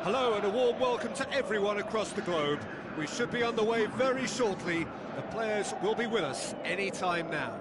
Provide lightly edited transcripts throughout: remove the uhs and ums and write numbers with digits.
Hello and a warm welcome to everyone across the globe. We should be on the way very shortly. The players will be with us any time now.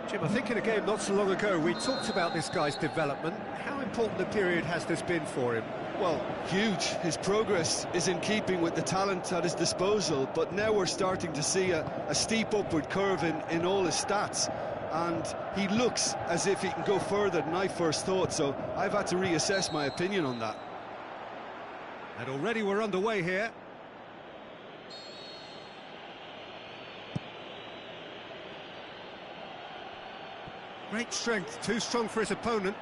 Jim, I think in a game not so long ago we talked about this guy's development. How important a period has this been for him? Well, huge. His progress is in keeping with the talent at his disposal, but now we're starting to see a steep upward curve in all his stats. And he looks as if he can go further than I first thought, so I've had to reassess my opinion on that. And already we're underway here. Great strength, too strong for his opponent.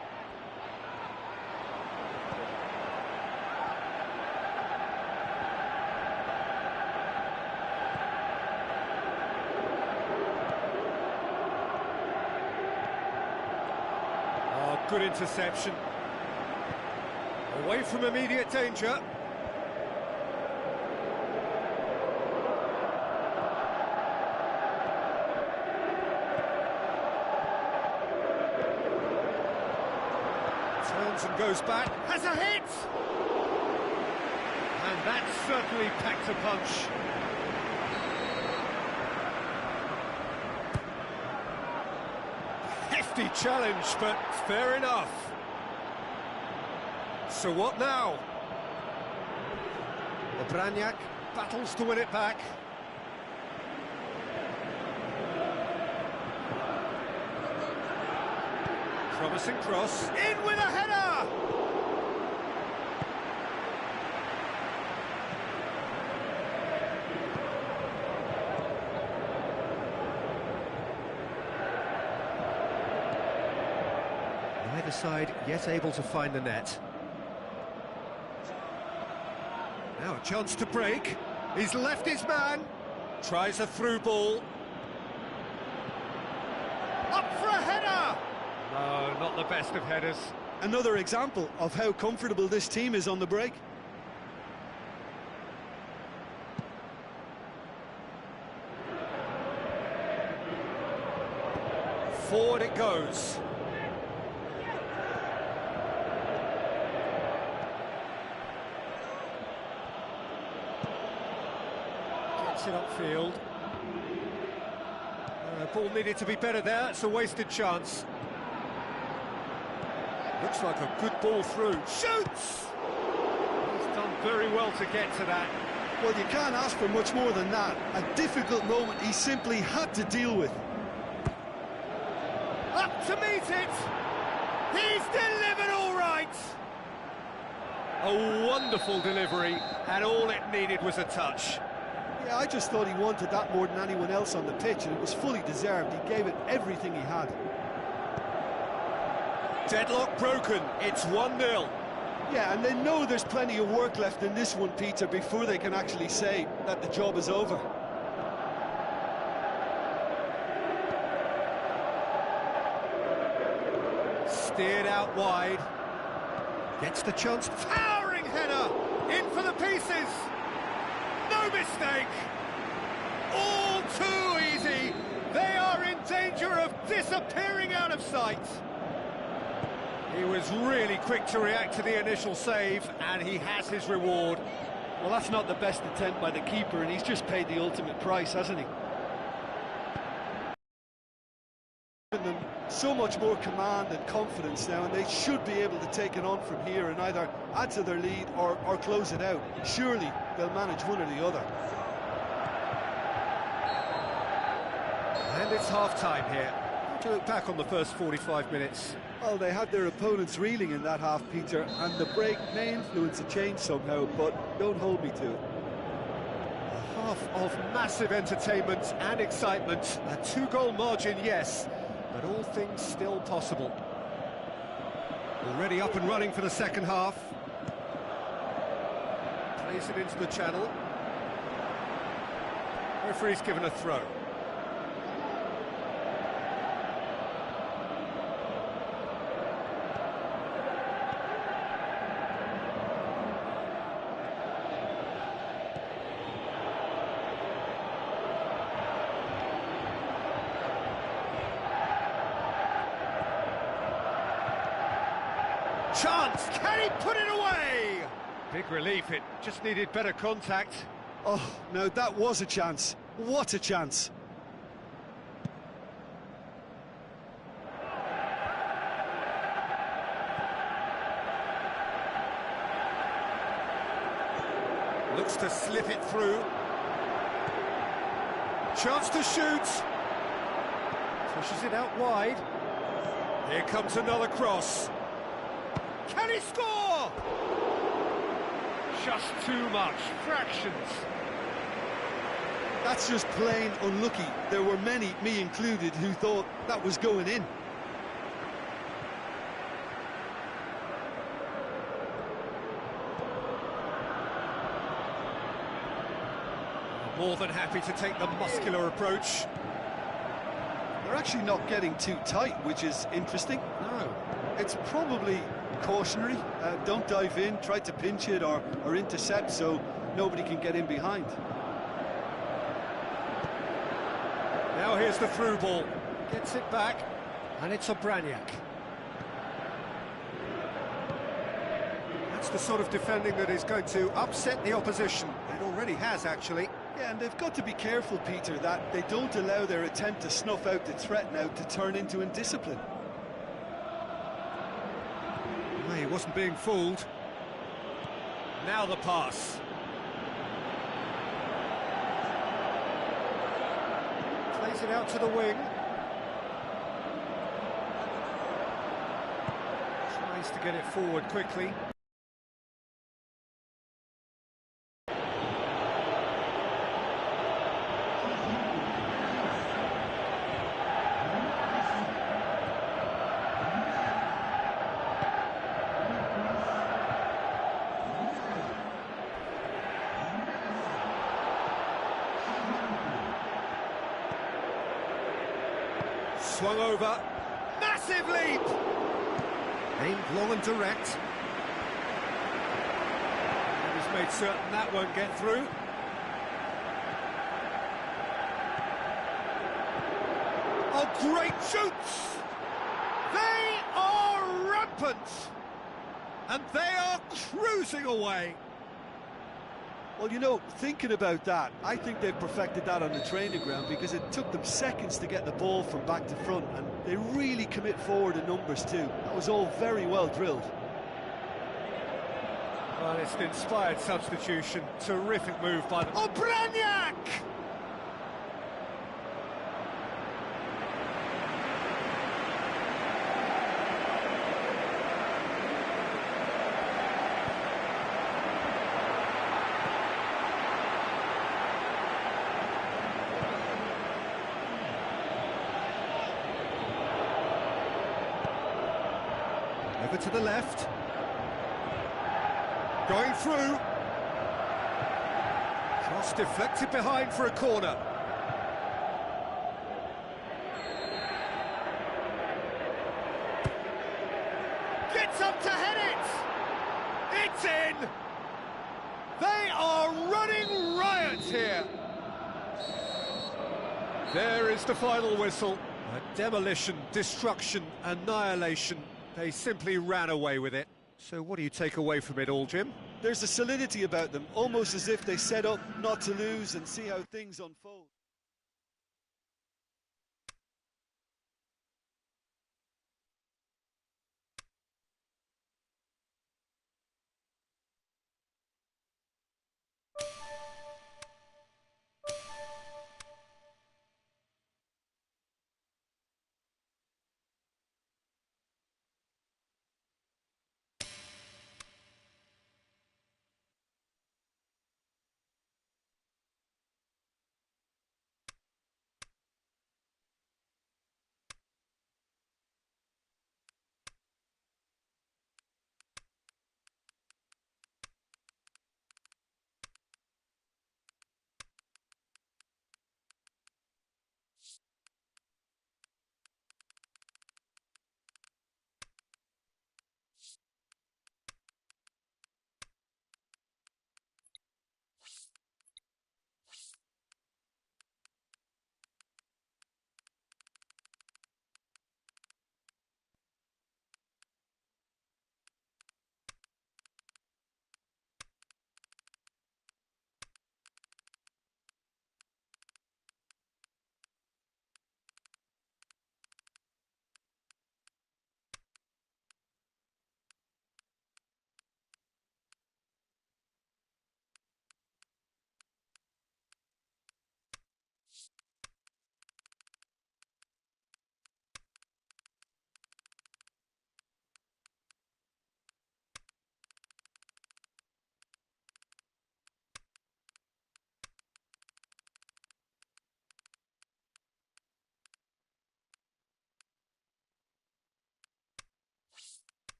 Good interception. Away from immediate danger. Turns and goes back. Has a hit! And that certainly packed a punch. Hefty challenge, but fair enough. So what now? Obranyak battles to win it back. Promising cross. In with a header! Neither side yet able to find the net. Now a chance to break. He's left his man. Tries a through ball. Up for a header! No, not the best of headers. Another example of how comfortable this team is on the break. Forward it goes. Gets it upfield. Ball needed to be better there. It's a wasted chance. Looks like a good ball through. Shoots! He's done very well to get to that. Well, you can't ask for much more than that. A difficult moment he simply had to deal with. Up to meet it! He's delivered all right! A wonderful delivery, and all it needed was a touch. Yeah, I just thought he wanted that more than anyone else on the pitch, and it was fully deserved. He gave it everything he had. Deadlock broken, it's 1-0. Yeah, and they know there's plenty of work left in this one, Peter, before they can actually say that the job is over. Steered out wide. Gets the chance, towering header, in for the pieces. No mistake. All too easy. They are in danger of disappearing out of sight. He was really quick to react to the initial save, and he has his reward. Well, that's not the best attempt by the keeper, and he's just paid the ultimate price, hasn't he? Them so much more command and confidence now, and they should be able to take it on from here and either add to their lead or close it out. Surely they'll manage one or the other. And it's half-time here. To look back on the first 45 minutes. Well, they had their opponents reeling in that half, Peter, and the break may influence a change somehow, but don't hold me to it. A half of massive entertainment and excitement. A two-goal margin, yes, but all things still possible. Already up and running for the second half. Plays it into the channel. Referee's given a throw. Chance, can he put it away? Big relief, it just needed better contact. Oh, no, that was a chance. What a chance. Looks to slip it through. Chance to shoot. Pushes it out wide. Here comes another cross. Can he score? Just too much, fractions. That's just plain unlucky. There were many, me included, who thought that was going in. More than happy to take the muscular approach. They're actually not getting too tight, which is interesting. No. It's probably cautionary. Don't dive in, try to pinch it or intercept so nobody can get in behind. Now here's the through ball. Gets it back, and it's Obraniak. That's the sort of defending that is going to upset the opposition. It already has, actually. Yeah, and they've got to be careful, Peter, that they don't allow their attempt to snuff out the threat now to turn into indiscipline. He wasn't being fooled. Now the pass. Plays it out to the wing. Tries to get it forward quickly. Swung over, massive leap! Aimed long and direct. And he's made certain that won't get through. Oh, great shoots! They are rampant! And they are cruising away. Well, you know, thinking about that, I think they've perfected that on the training ground because it took them seconds to get the ball from back to front, and they really commit forward in numbers too. That was all very well drilled. Well, it's an inspired substitution. Terrific move by them. Obraniak! Over to the left. Going through. Cross deflected behind for a corner. Gets up to head it! chance here. There is the final whistle. A demolition, destruction, annihilation. They simply ran away with it. So what do you take away from it all, Jim? There's a solidity about them, almost as if they set up not to lose and see how things unfold.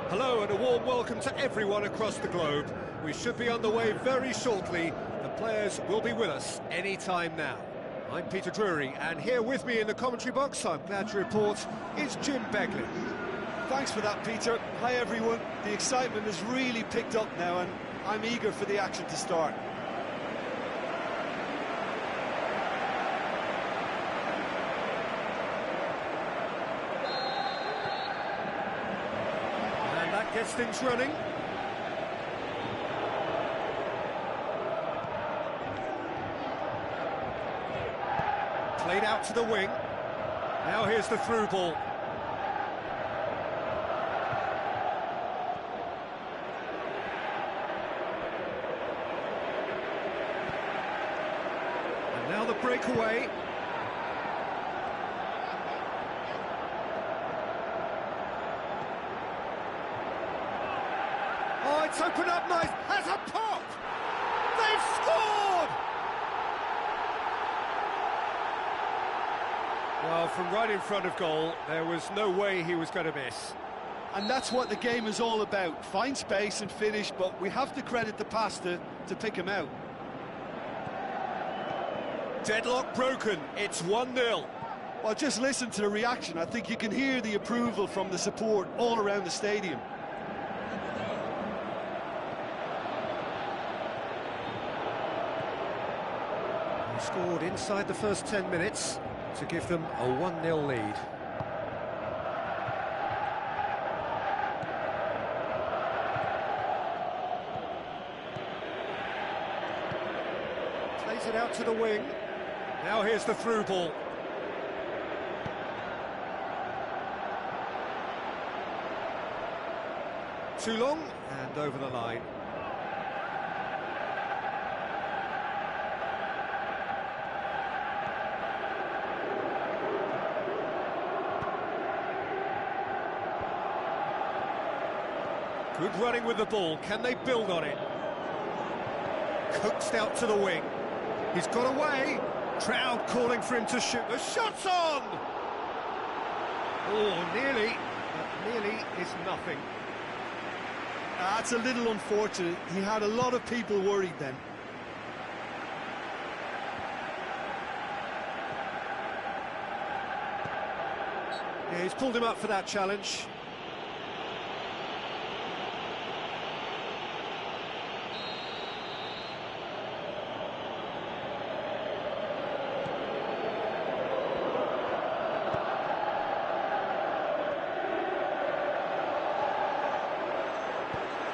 Hello and a warm welcome to everyone across the globe. We should be on the way very shortly. The players will be with us any time now. I'm Peter Drury, and here with me in the commentary box, I'm glad to report, is Jim Beglin. Thanks for that, Peter. Hi, everyone. The excitement has really picked up now, and I'm eager for the action to start. Gets things running. Played out to the wing. Now here's the through ball. And now the breakaway. Oh, it's opened up nice, has a pop! They've scored! Well, from right in front of goal, there was no way he was going to miss. And that's what the game is all about. Find space and finish, but we have to credit the pass to pick him out. Deadlock broken, it's 1-0. Well, just listen to the reaction. I think you can hear the approval from the support all around the stadium. Scored inside the first 10 minutes to give them a 1-0 lead. Plays it out to the wing. Now here's the through ball. Too long and over the line. Good running with the ball. Can they build on it? Coaxed out to the wing. He's got away. Crowd calling for him to shoot. The shot's on! Oh, nearly. But nearly is nothing. That's a little unfortunate. He had a lot of people worried then. Yeah, he's pulled him up for that challenge.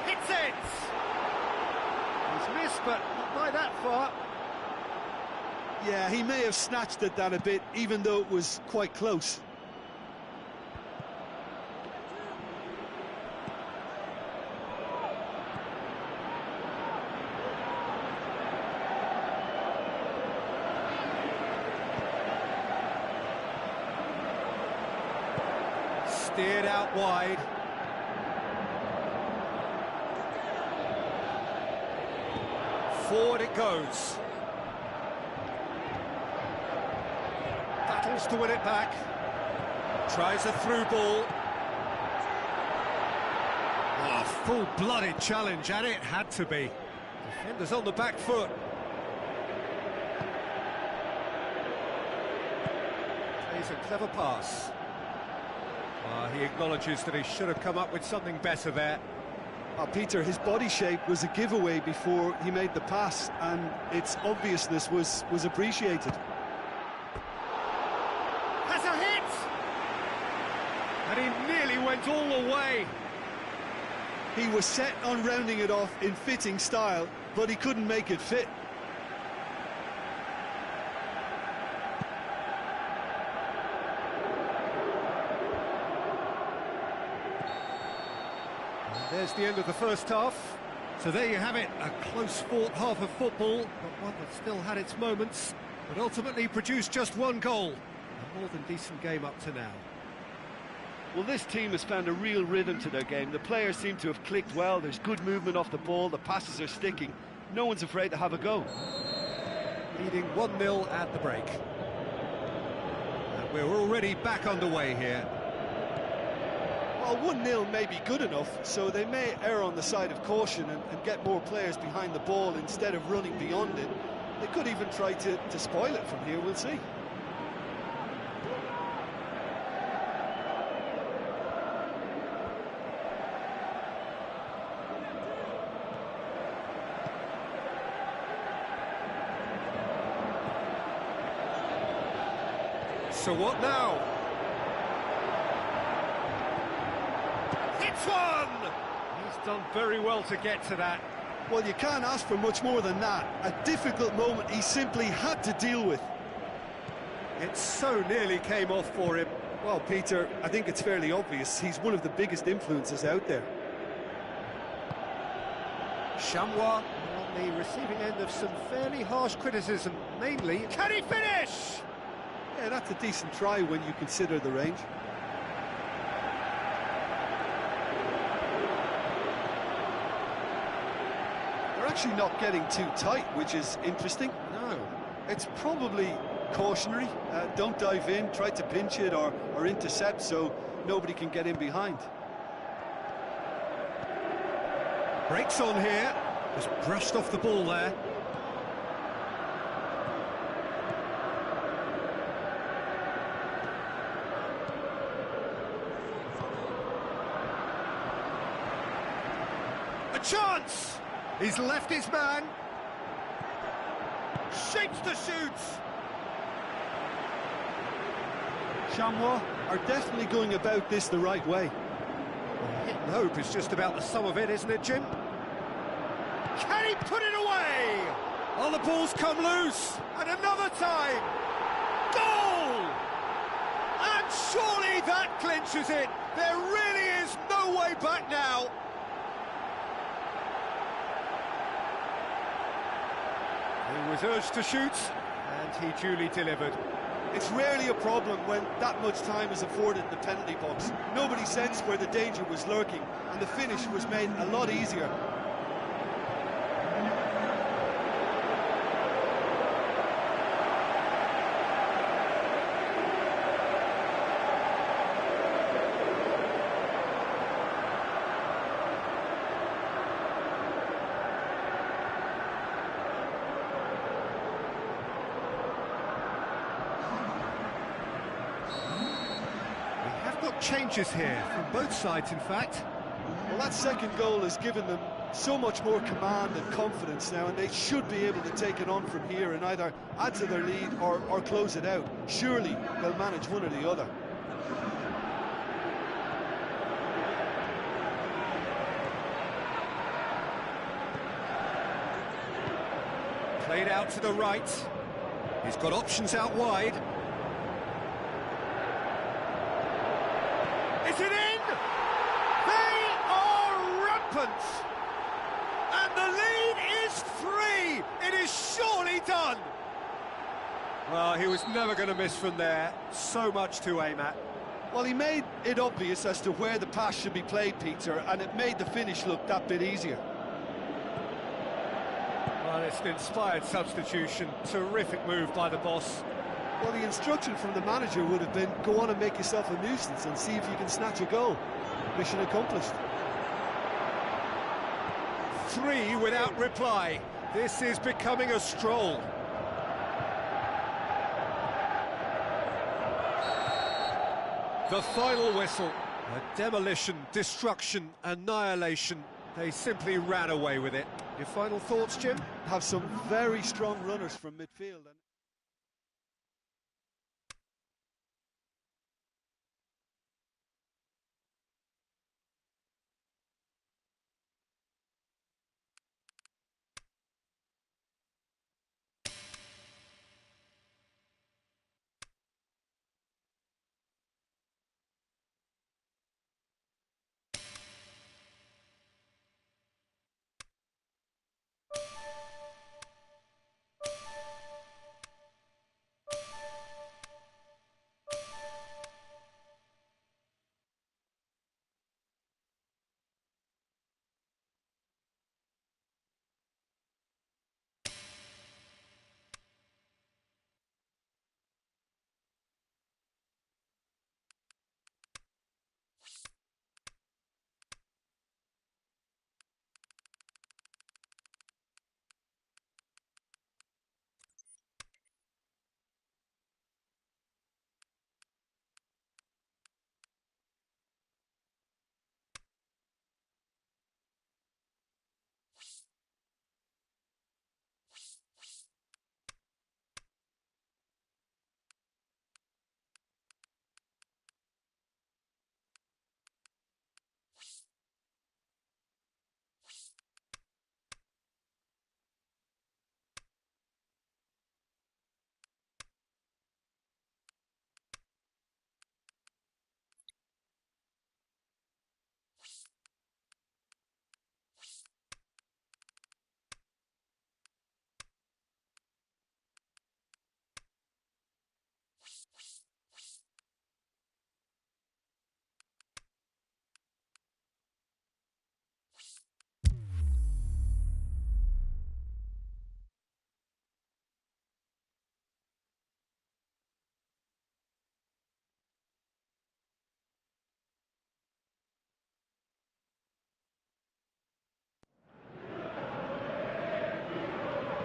Hits it! He's missed, but not by that far. Yeah, he may have snatched at that a bit, even though it was quite close. Steered out wide. Forward it goes. Battles to win it back. Tries a through ball. Oh, full-blooded challenge, and it had to be. Defenders on the back foot. Plays a clever pass. He acknowledges that he should have come up with something better there. Oh, Peter, his body shape was a giveaway before he made the pass, and its obviousness was appreciated. Has a hit! And he nearly went all the way. He was set on rounding it off in fitting style, but he couldn't make it fit. There's the end of the first half. So there you have it, a close-fought half of football, but one that still had its moments, but ultimately produced just one goal. A more than decent game up to now. Well, this team has found a real rhythm to their game. The players seem to have clicked well. There's good movement off the ball. The passes are sticking. No one's afraid to have a go. Leading 1-0 at the break. And we're already back underway here. Well, 1-0 may be good enough, so they may err on the side of caution and get more players behind the ball instead of running beyond it. They could even try to spoil it from here, we'll see. So what now? Hits one! He's done very well to get to that. Well, you can't ask for much more than that. A difficult moment he simply had to deal with. It so nearly came off for him. Well, Peter, I think it's fairly obvious. He's one of the biggest influences out there. Chamois on the receiving end of some fairly harsh criticism, mainly... Can he finish? Yeah, that's a decent try when you consider the range. They're actually not getting too tight, which is interesting. No. It's probably cautionary. Don't dive in, try to pinch it or intercept so nobody can get in behind. Breaks on here. Just brushed off the ball there. A chance! He's left his man. Shapes to shoot. Chamois are definitely going about this the right way. Hit and hope is just about the sum of it, isn't it, Jim? Can he put it away? Oh, the ball's come loose. And another time. Goal! And surely that clinches it. There really is no way back now. He was urged to shoot, and he duly delivered. It's rarely a problem when that much time is afforded in the penalty box. Nobody sensed where the danger was lurking, and the finish was made a lot easier. Changes here from both sides, in fact. Well, that second goal has given them so much more command and confidence now, and they should be able to take it on from here and either add to their lead or close it out. Surely they'll manage one or the other. Played out to the right. He's got options out wide. Is it in? They are rampant! And the lead is 3! It is surely done! Well, he was never going to miss from there. So much to aim at. Well, he made it obvious as to where the pass should be played, Peter, and it made the finish look that bit easier. Well, it's an inspired substitution. Terrific move by the boss. Well, the instruction from the manager would have been, go on and make yourself a nuisance and see if you can snatch a goal. Mission accomplished. 3 without reply. This is becoming a stroll. The final whistle. A demolition, destruction, annihilation. They simply ran away with it. Your final thoughts, Jim? Have some very strong runners from midfield.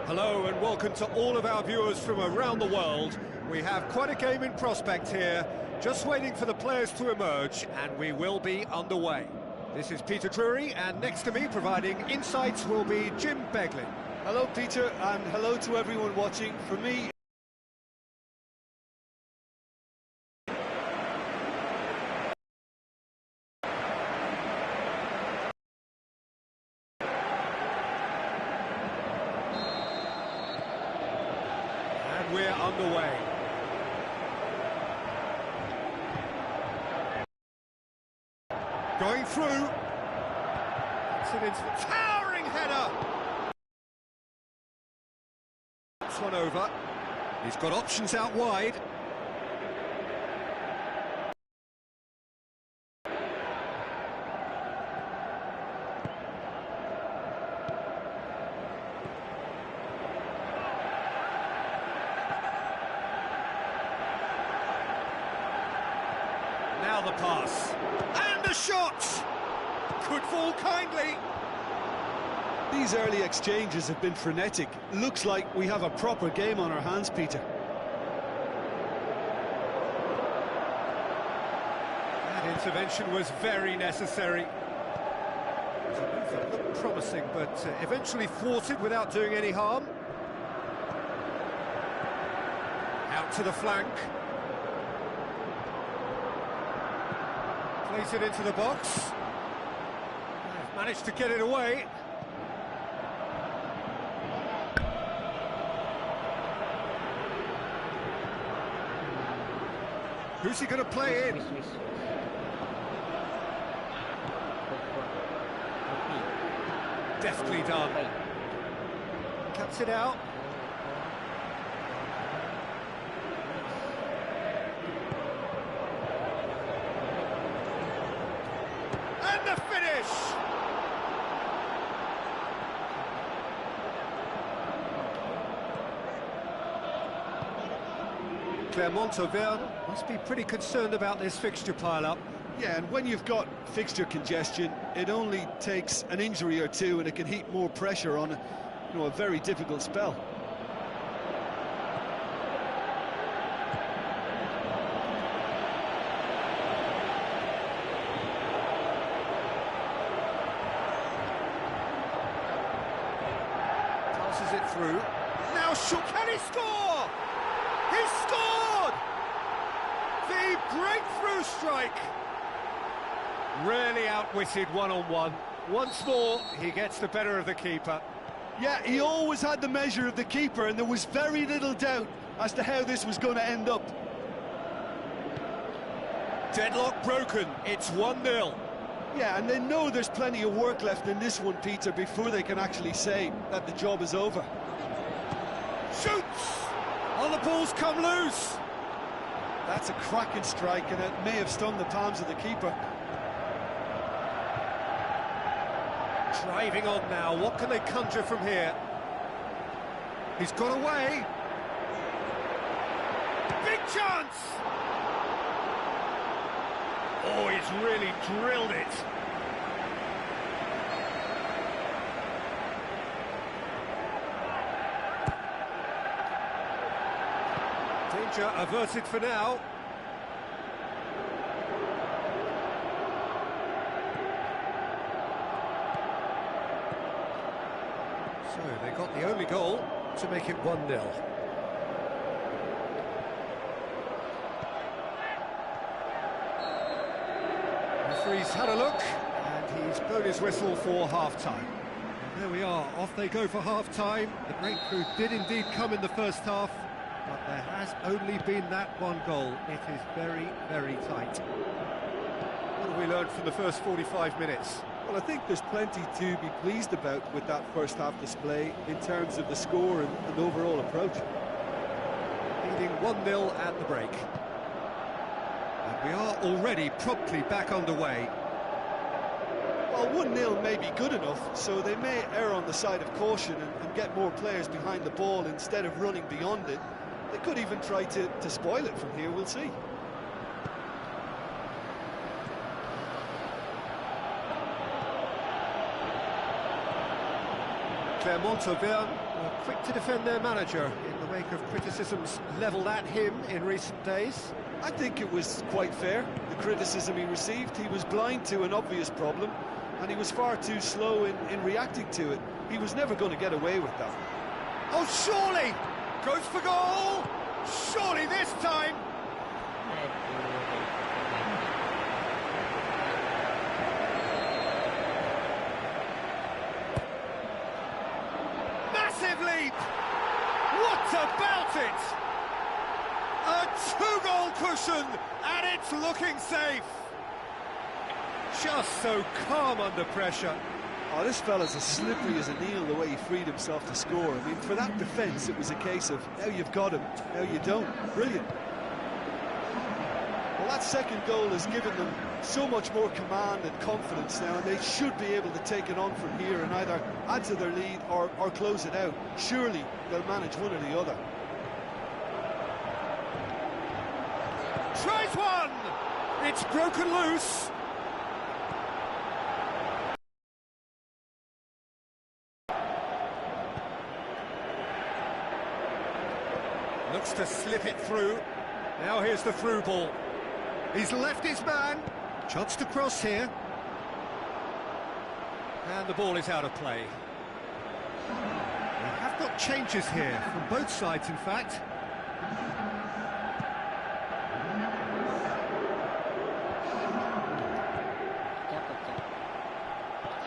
Hello and welcome to all of our viewers from around the world. We have quite a game in prospect here, just waiting for the players to emerge, and we will be underway. This is Peter Drury, and next to me providing insights will be Jim Begley. Hello, Peter, and hello to everyone watching. For me, we're underway. Going through. It's an towering header. This one over. He's got options out wide. the pass. And a shot! Could fall kindly. These early exchanges have been frenetic. Looks like we have a proper game on our hands, Peter. That intervention was very necessary. It was a move that looked promising, but eventually thwarted without doing any harm. Out to the flank. Plays it into the box. They've managed to get it away. Who's he going to play in? Deftly done. Cuts it out. And the finish! Clermont-Auvergne must be pretty concerned about this fixture pile-up. Yeah, and when you've got fixture congestion, it only takes an injury or two and it can heap more pressure on a very difficult spell. Passes it through. Now can he score? He scored! The breakthrough strike. Really outwitted one-on-one. Once more, he gets the better of the keeper. Yeah, he always had the measure of the keeper, and there was very little doubt as to how this was going to end up. Deadlock broken. It's 1-0. Yeah, and they know there's plenty of work left in this one, Peter, before they can actually say that the job is over. Shoots! Oh, the ball's come loose. That's a cracking strike, and it may have stung the palms of the keeper. Driving on now, what can they conjure from here? He's got away. Big chance! Oh, he's really drilled it. Danger averted for now. So they got the only goal to make it 1-0. Referee's had a look, and he's blown his whistle for half-time. There we are, off they go for half-time. The breakthrough did indeed come in the first half, but there has only been that one goal. It is very, very tight. What have we learned from the first 45 minutes? Well, I think there's plenty to be pleased about with that first half display in terms of the score and overall approach. Leading 1-0 at the break. And we are already promptly back underway. Well, 1-0 may be good enough, so they may err on the side of caution and get more players behind the ball instead of running beyond it. They could even try to spoil it from here, we'll see. Clermont-Auvergne were quick to defend their manager in the wake of criticisms levelled at him in recent days. I think it was quite fair, the criticism he received. He was blind to an obvious problem, and he was far too slow in reacting to it. He was never going to get away with that. Oh, surely! Goes for goal! Surely this time! Massive leap! What about it? A two-goal cushion, and it's looking safe. Just so calm under pressure. Oh, this fella's as slippery as an eel, the way he freed himself to score. I mean, for that defence, it was a case of now you've got him, now you don't. Brilliant. Well, that second goal has given them so much more command and confidence now, and they should be able to take it on from here and either add to their lead or close it out. Surely they'll manage one or the other. Tries one! It's broken loose. Looks to slip it through. Now here's the through ball. He's left his man. Chance to cross here. And the ball is out of play. We have got changes here, from both sides in fact.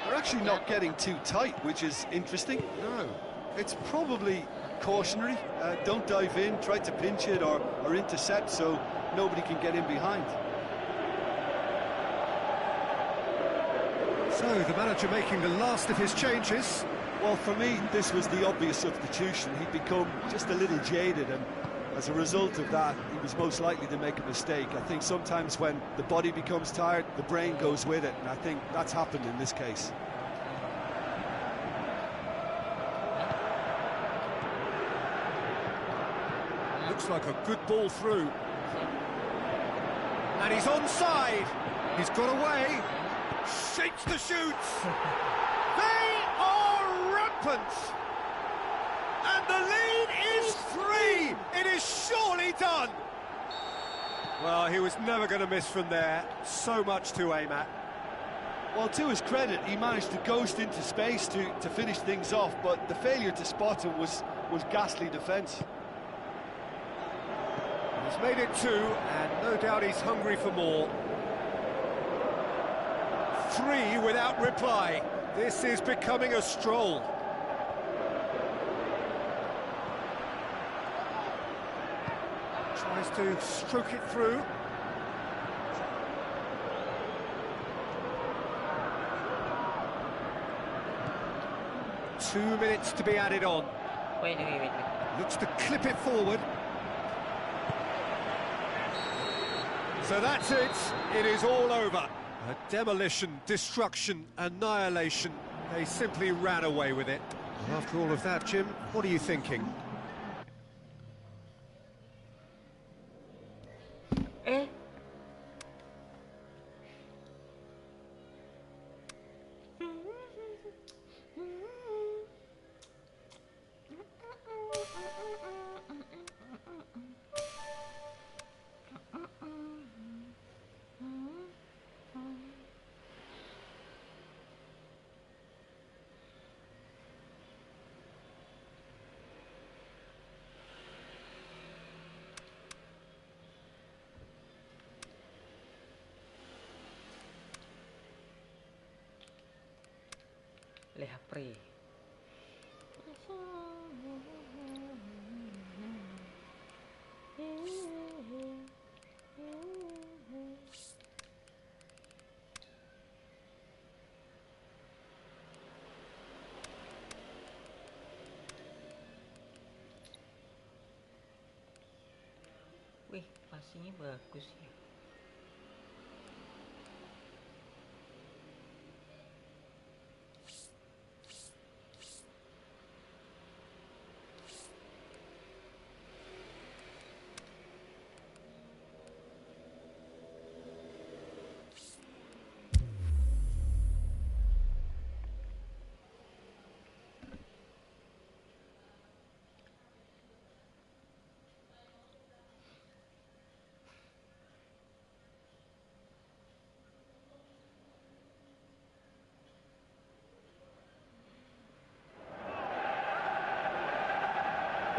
They're actually not getting too tight, which is interesting. No. It's probably cautionary. Don't dive in, try to pinch it or intercept so nobody can get in behind. So, the manager making the last of his changes. Well, for me, this was the obvious substitution. He'd become just a little jaded, and as a result of that, he was most likely to make a mistake. I think sometimes when the body becomes tired, the brain goes with it, and I think that's happened in this case. Looks like a good ball through. And he's onside. He's got away. Shakes the shoots. They are rampant. And the lead is 3. It is surely done. Well, he was never going to miss from there. So much to aim at. Well, to his credit, he managed to ghost into space to finish things off, but the failure to spot him was ghastly defence. He's made it 2, and no doubt he's hungry for more. 3 without reply. This is becoming a stroll. Tries to stroke it through. Two minutes to be added on. Wait. Looks to clip it forward. So that's it. It is all over. A demolition, destruction, annihilation. They simply ran away with it. Well, after all of that, Jim, what are you thinking? Lehapri. Wih, passingnya bagus ya.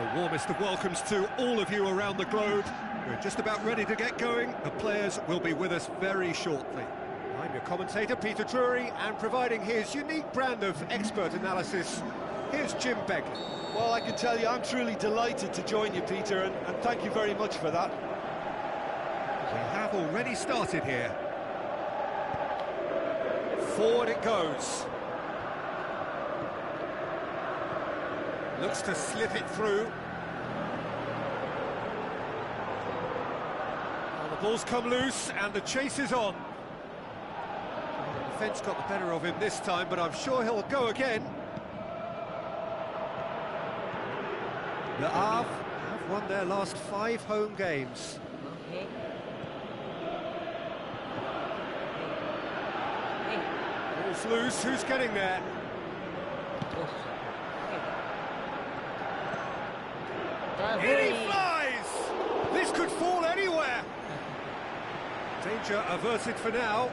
The warmest of welcomes to all of you around the globe. We're just about ready to get going. The players will be with us very shortly. I'm your commentator, Peter Drury, and providing his unique brand of expert analysis, here's Jim Begley. Well, I can tell you, I'm truly delighted to join you, Peter, and thank you very much for that. We have already started here. Forward it goes. Looks to slip it through. Well, the ball's come loose and the chase is on. The defence got the better of him this time, but I'm sure he'll go again. Le Havre have won their last 5 home games. Okay. Ball's loose, who's getting there? In he flies! This could fall anywhere! Danger averted for now.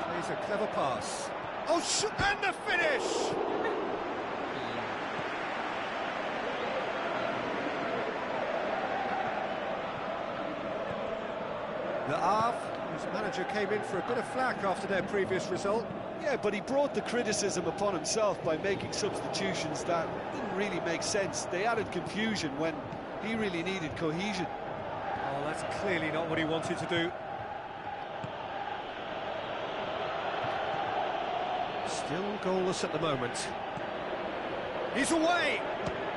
Plays a clever pass. Oh, and the finish! The Havre, whose manager came in for a bit of flack after their previous result. Yeah, but he brought the criticism upon himself by making substitutions that didn't really make sense. They added confusion when he really needed cohesion. Oh, that's clearly not what he wanted to do. Still goalless at the moment. He's away!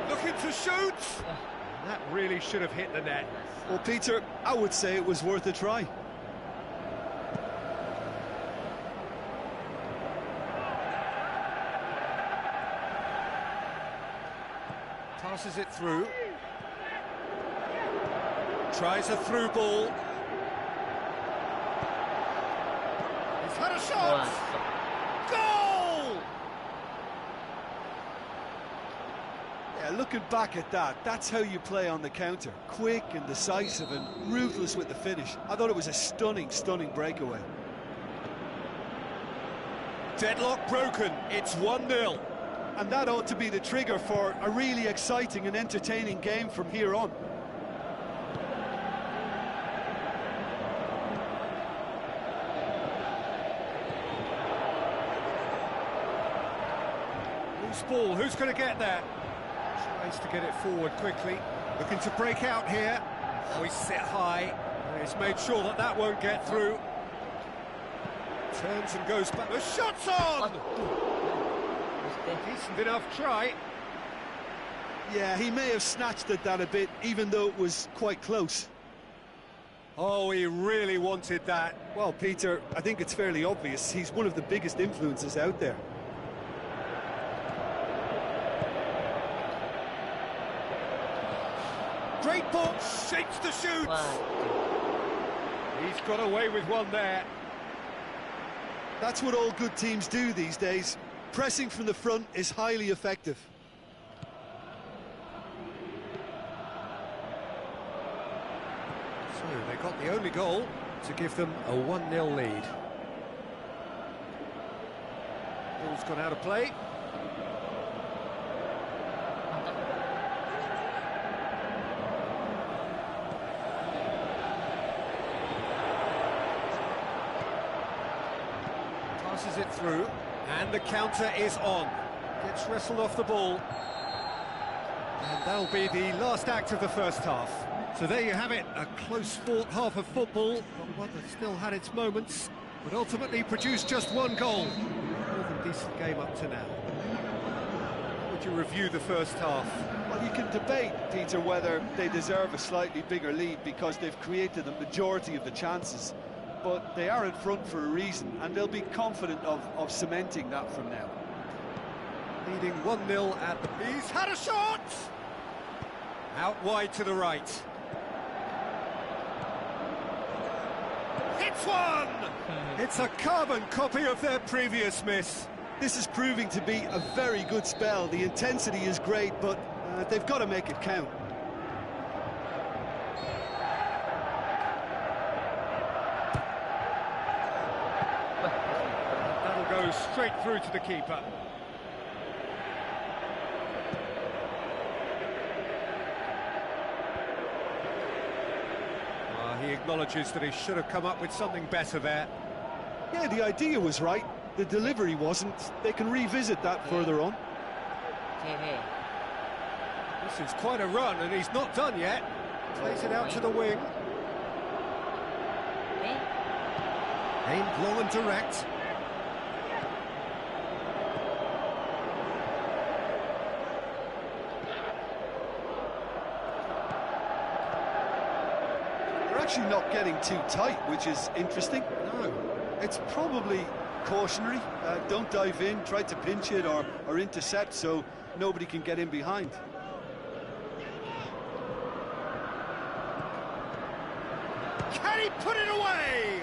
Looking to shoot! That really should have hit the net. Well, Peter, I would say it was worth a try. Passes it through. Tries a through ball. He's had a shot! Goal! Yeah, looking back at that, that's how you play on the counter. Quick and decisive and ruthless with the finish. I thought it was a stunning, stunning breakaway. Deadlock broken. It's 1-0. And that ought to be the trigger for a really exciting and entertaining game from here on. Loose ball, who's going to get there? Tries to get it forward quickly. Looking to break out here. Oh, he's set high. He's made sure that that won't get through. Turns and goes back. The shot's on! Decent enough try. Yeah, he may have snatched at that a bit, even though it was quite close. Oh, he really wanted that. Well, Peter, I think it's fairly obvious. He's one of the biggest influences out there. Great ball, shapes to shoot! He's got away with one there. That's what all good teams do these days. Pressing from the front is highly effective. So they got the only goal to give them a 1-0 lead. Ball's gone out of play. Passes it through. And the counter is on. Gets wrestled off the ball. And that'll be the last act of the first half. So there you have it, a close-fought half of football, but one that still had its moments, but ultimately produced just one goal. More than decent game up to now. How would you review the first half? Well, you can debate, Peter, whether they deserve a slightly bigger lead because they've created the majority of the chances. But they are in front for a reason, and they'll be confident of cementing that from now. Leading 1-0 at... He's had a shot! Out wide to the right. Hits one! It's a carbon copy of their previous miss. This is proving to be a very good spell. The intensity is great, but they've got to make it count. That'll go straight through to the keeper. He acknowledges that he should have come up with something better there. Yeah, the idea was right. The delivery wasn't. They can revisit that further on. This is quite a run, and he's not done yet. Plays it out to the wing. Aimed long and direct. Actually not getting too tight, which is interesting. No. It's probably cautionary. Don't dive in, try to pinch it or intercept so nobody can get in behind. Can he put it away?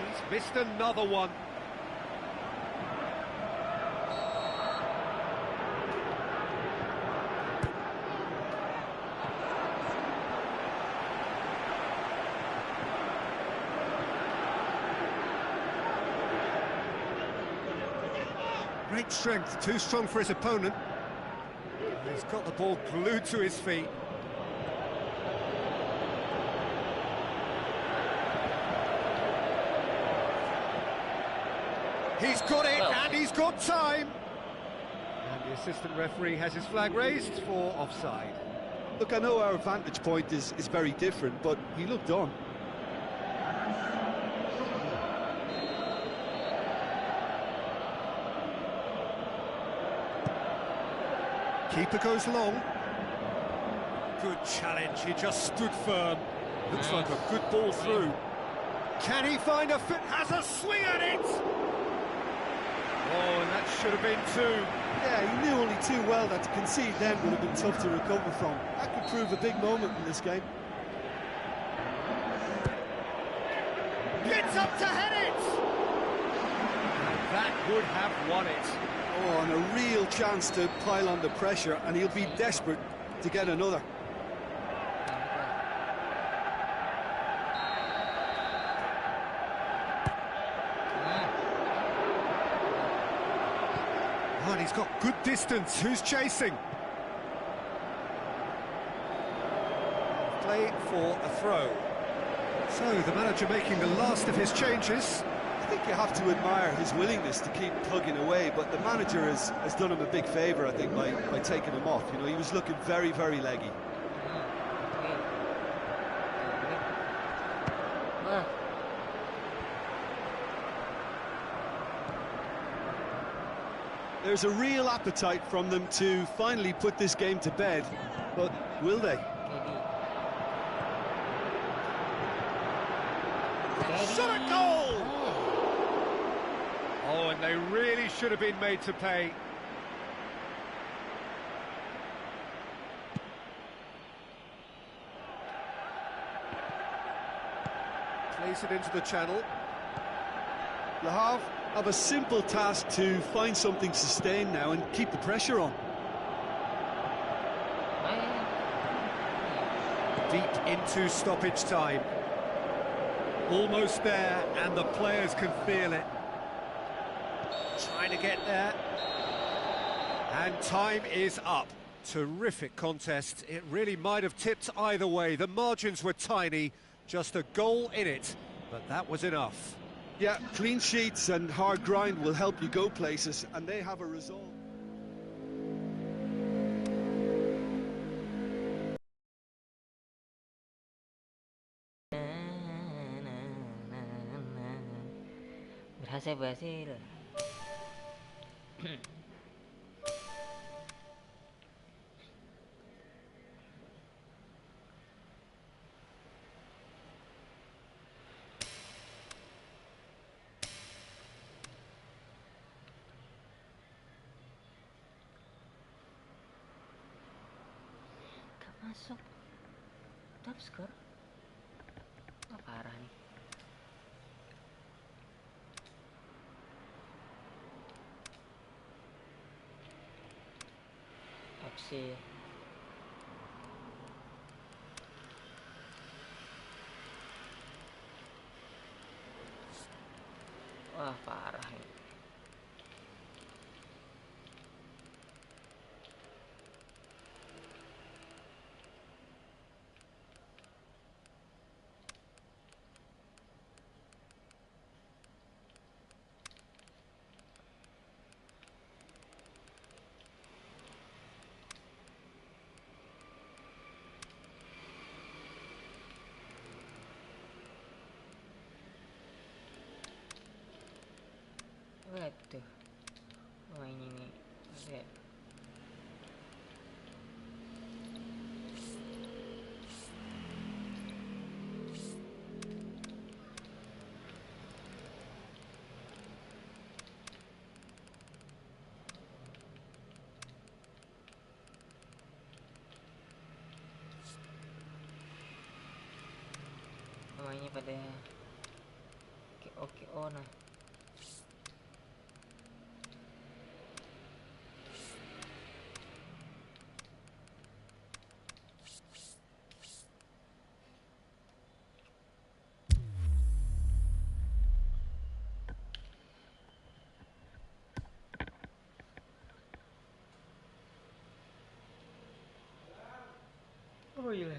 He's missed another one. Great strength, too strong for his opponent. He's got the ball glued to his feet. He's got it, and he's got time. And the assistant referee has his flag raised for offside. Look, I know our vantage point is very different, but he looked on. Keeper goes long. Good challenge, he just stood firm. Looks like a good ball through. Can he find a fit? Has a swing at it! Oh, and that should have been two. Yeah, he knew only too well that to concede then would have been tough to recover from. That could prove a big moment in this game. Gets up to head it! And that would have won it. Oh, and a real chance to pile on the pressure, and he'll be desperate to get another. Oh, and he's got good distance. Who's chasing? Play for a throw. So, the manager making the last of his changes. I think you have to admire his willingness to keep plugging away, but the manager has done him a big favour, I think, by taking him off. You know, he was looking very, very leggy. There's a real appetite from them to finally put this game to bed, but will they? Shot at goal! Oh, and they really should have been made to pay. Plays it into the channel. Le Havre have a simple task to find something sustained now and keep the pressure on. Deep into stoppage time. Almost there, and the players can feel it. Trying to get there. And time is up. Terrific contest. It really might have tipped either way. The margins were tiny, just a goal in it, but that was enough. Yeah, clean sheets and hard grind will help you go places, and they have a result. Berhasil. Gak masuk. Top score. Oh, parah nih. FC. Wah, parah ini. Waduh. Wah, ini nih. Oke. namanya pada KO nah. Oh iya.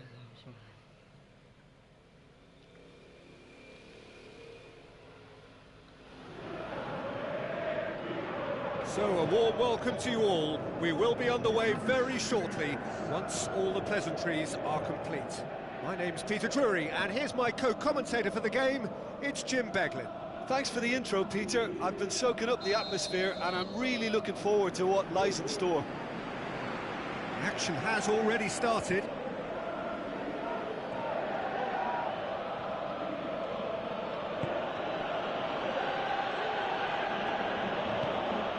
So, a warm welcome to you all. We will be underway very shortly, once all the pleasantries are complete. My name's Peter Drury, and here's my co-commentator for the game, it's Jim Beglin. Thanks for the intro, Peter. I've been soaking up the atmosphere, and I'm really looking forward to what lies in store. The action has already started.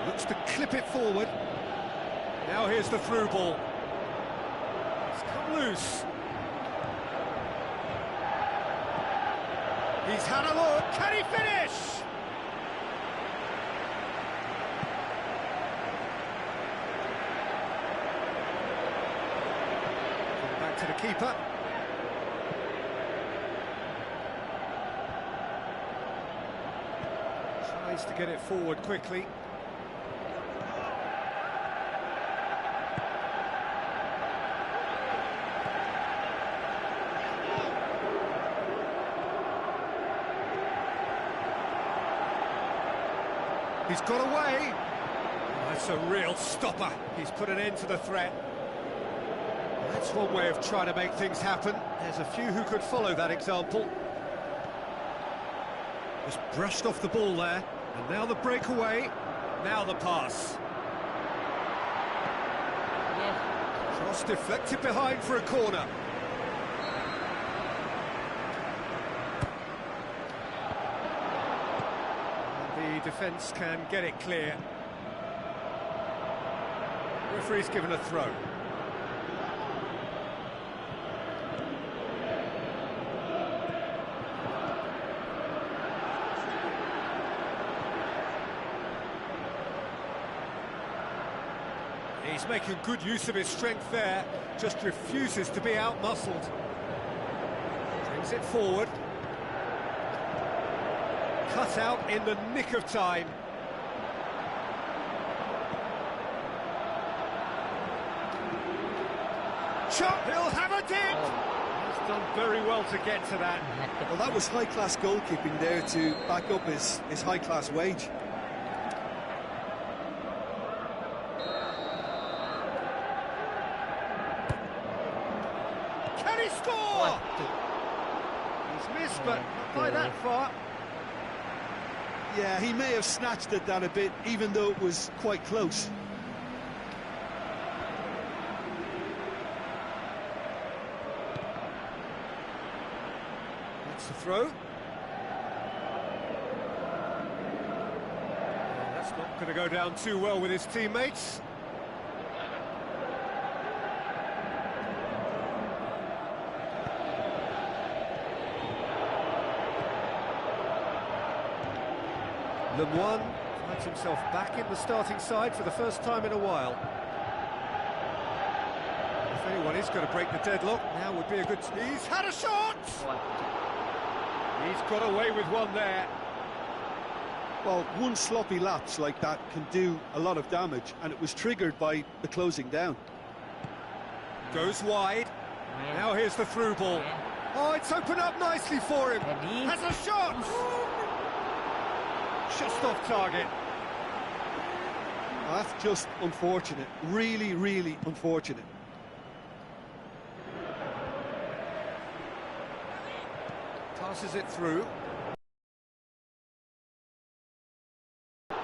Looks to clip it forward. Now here's the through ball. It's come loose. He's had a look. Can he finish? Back to the keeper. Tries to get it forward quickly. He's got away. That's a real stopper. He's put an end to the threat. That's one way of trying to make things happen. There's a few who could follow that example. Just brushed off the ball there. And now the breakaway. Now the pass. Yeah. Cross deflected behind for a corner. The defence can get it clear. Referee's given a throw. He's making good use of his strength there, just refuses to be out-muscled. Brings it forward. Cut out in the nick of time. Chop, he'll have a dip! He's done very well to get to that. Well, that was high-class goalkeeping there to back up his high-class wage. Can he score? He's missed, but not by that far. Yeah, he may have snatched at that a bit, even though it was quite close. That's the throw. That's not going to go down too well with his teammates. Lemoine finds himself back in the starting side for the first time in a while. If anyone is going to break the deadlock, now would be a good... He's had a shot! He's got away with one there. Well, one sloppy lapse like that can do a lot of damage, and it was triggered by the closing down. Goes wide. Now here's the through ball. Oh, it's opened up nicely for him. Has a shot! Just off target. That's just unfortunate. Really, really unfortunate. Passes it through. Oh,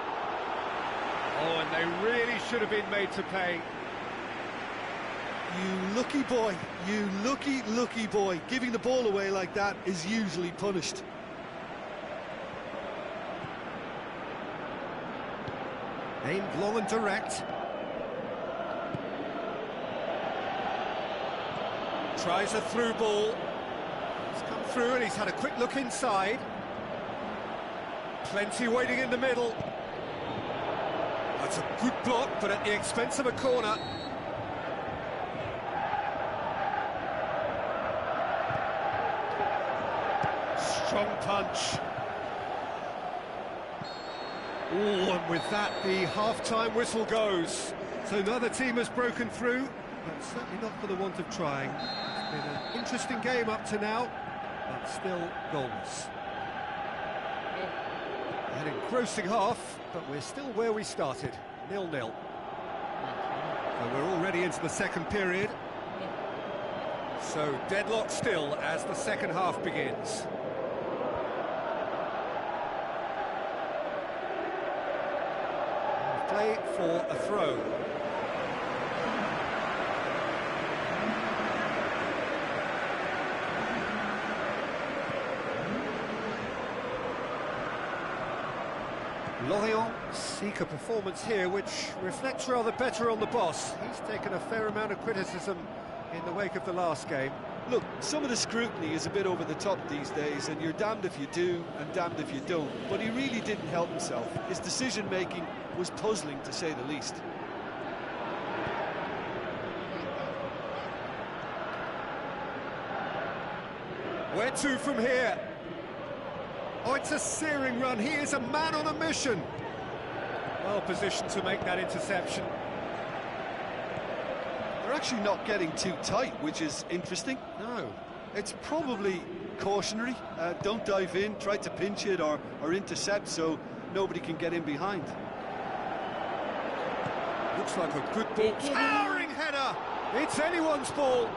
and they really should have been made to pay. You lucky boy. You lucky, lucky boy. Giving the ball away like that is usually punished. Aimed long and direct. Tries a through ball. He's come through and he's had a quick look inside. Plenty waiting in the middle. That's a good block, but at the expense of a corner. Strong punch. Oh, and with that, the half-time whistle goes. So neither team has broken through, but certainly not for the want of trying. It's been an interesting game up to now, but still goalless. An engrossing half, but we're still where we started, 0-0. So we're already into the second period. So deadlock still as the second half begins. Play for a throw. Lorient seek a performance here which reflects rather better on the boss. He's taken a fair amount of criticism in the wake of the last game. Look, some of the scrutiny is a bit over the top these days, and you're damned if you do and damned if you don't. But he really didn't help himself. His decision-making was puzzling, to say the least. Where to from here? Oh, it's a searing run. He is a man on a mission. Well positioned to make that interception. They're actually not getting too tight, which is interesting. No. It's probably cautionary. Don't dive in, try to pinch it or intercept so nobody can get in behind. Looks like a good ball. Towering header! It's anyone's ball.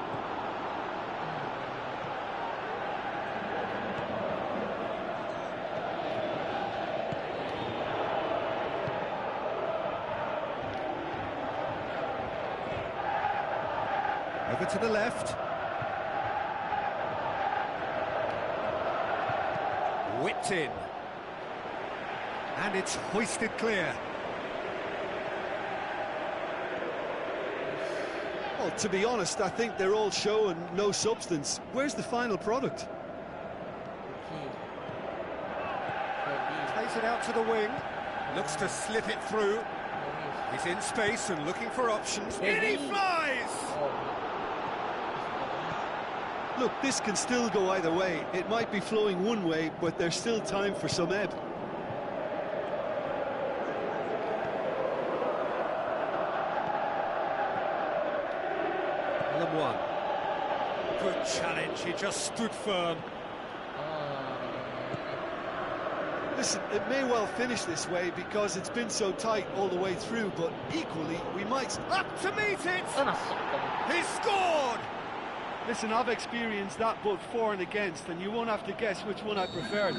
Over to the left. Whipped in. And it's hoisted clear. Well, to be honest, I think they're all show and no substance. Where's the final product? Plays it out to the wing. Looks to slip it through. He's in space and looking for options. In he flies! Look, this can still go either way. It might be flowing one way, but there's still time for some ebb. One. Good challenge, he just stood firm. Listen, it may well finish this way because it's been so tight all the way through, but equally, we might... Up to meet it! Oh, He scored! Listen, I've experienced that both for and against, and you won't have to guess which one I preferred.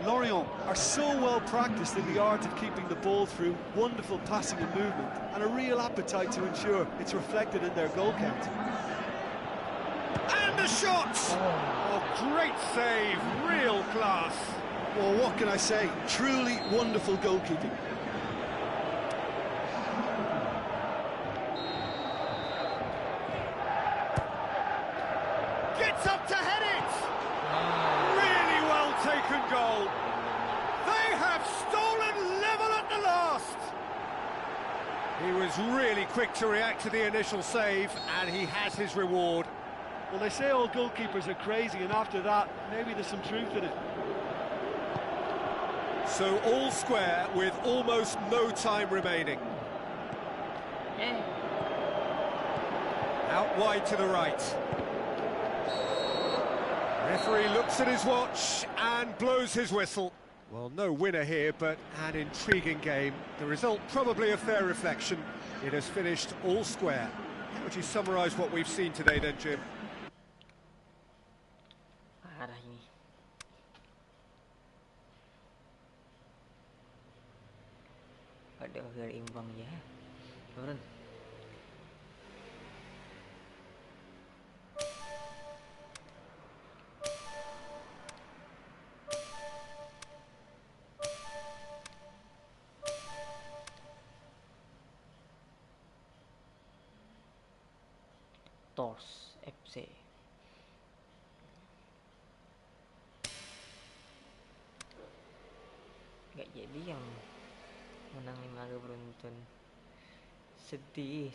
Lorient are so well practiced in the art of keeping the ball through, wonderful passing and movement, and a real appetite to ensure it's reflected in their goal count. And the shot! Oh, great save, real class. Well, what can I say? Truly wonderful goalkeeping. Gets up to head it! Really well taken goal. They have stolen level at the last. He was really quick to react to the initial save, and he has his reward. Well, they say all goalkeepers are crazy, and after that, maybe there's some truth in it. So all square with almost no time remaining. Out wide to the right. Referee looks at his watch and blows his whistle. Well, no winner here, but an intriguing game. The result probably a fair reflection. It has finished all square. How would you summarise what we've seen today then, Jim? parah ini. Pada akhir imbang ya. Turun. Tors FC. nggak jadi yang menang 5 laga beruntun. Sedih.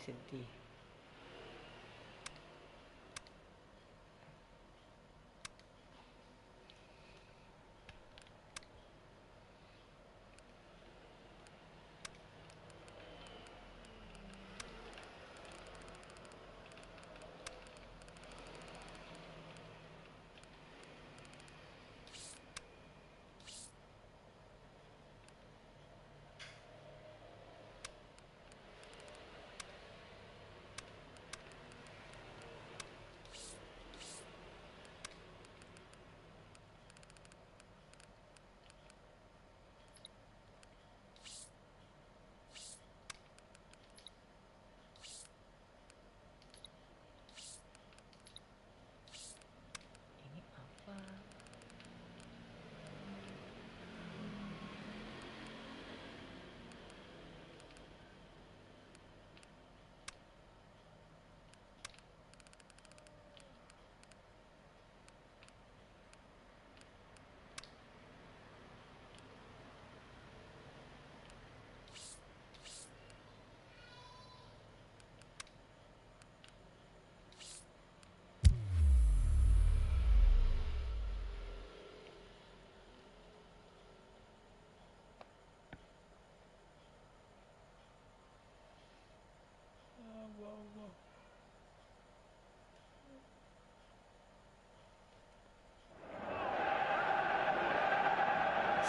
Ini apa?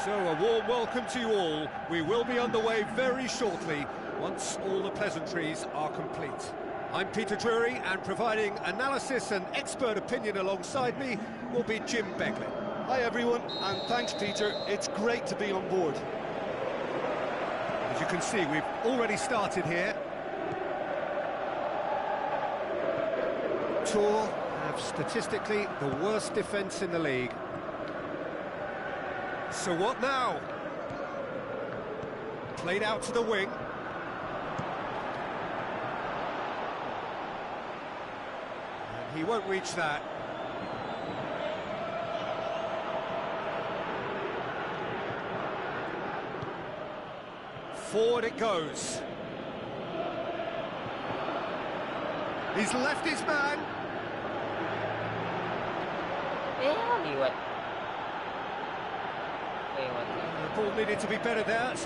So a warm welcome to you all. We will be underway very shortly once all the pleasantries are complete. I'm Peter Drury, and providing analysis and expert opinion alongside me will be Jim Beglin. Hi everyone, and thanks Peter, it's great to be on board. As you can see, we've already started here. Tour have statistically the worst defence in the league. So what now? Played out to the wing. And he won't reach that. Forward it goes. He's left his man. Liwat. The ball needed to be better there. So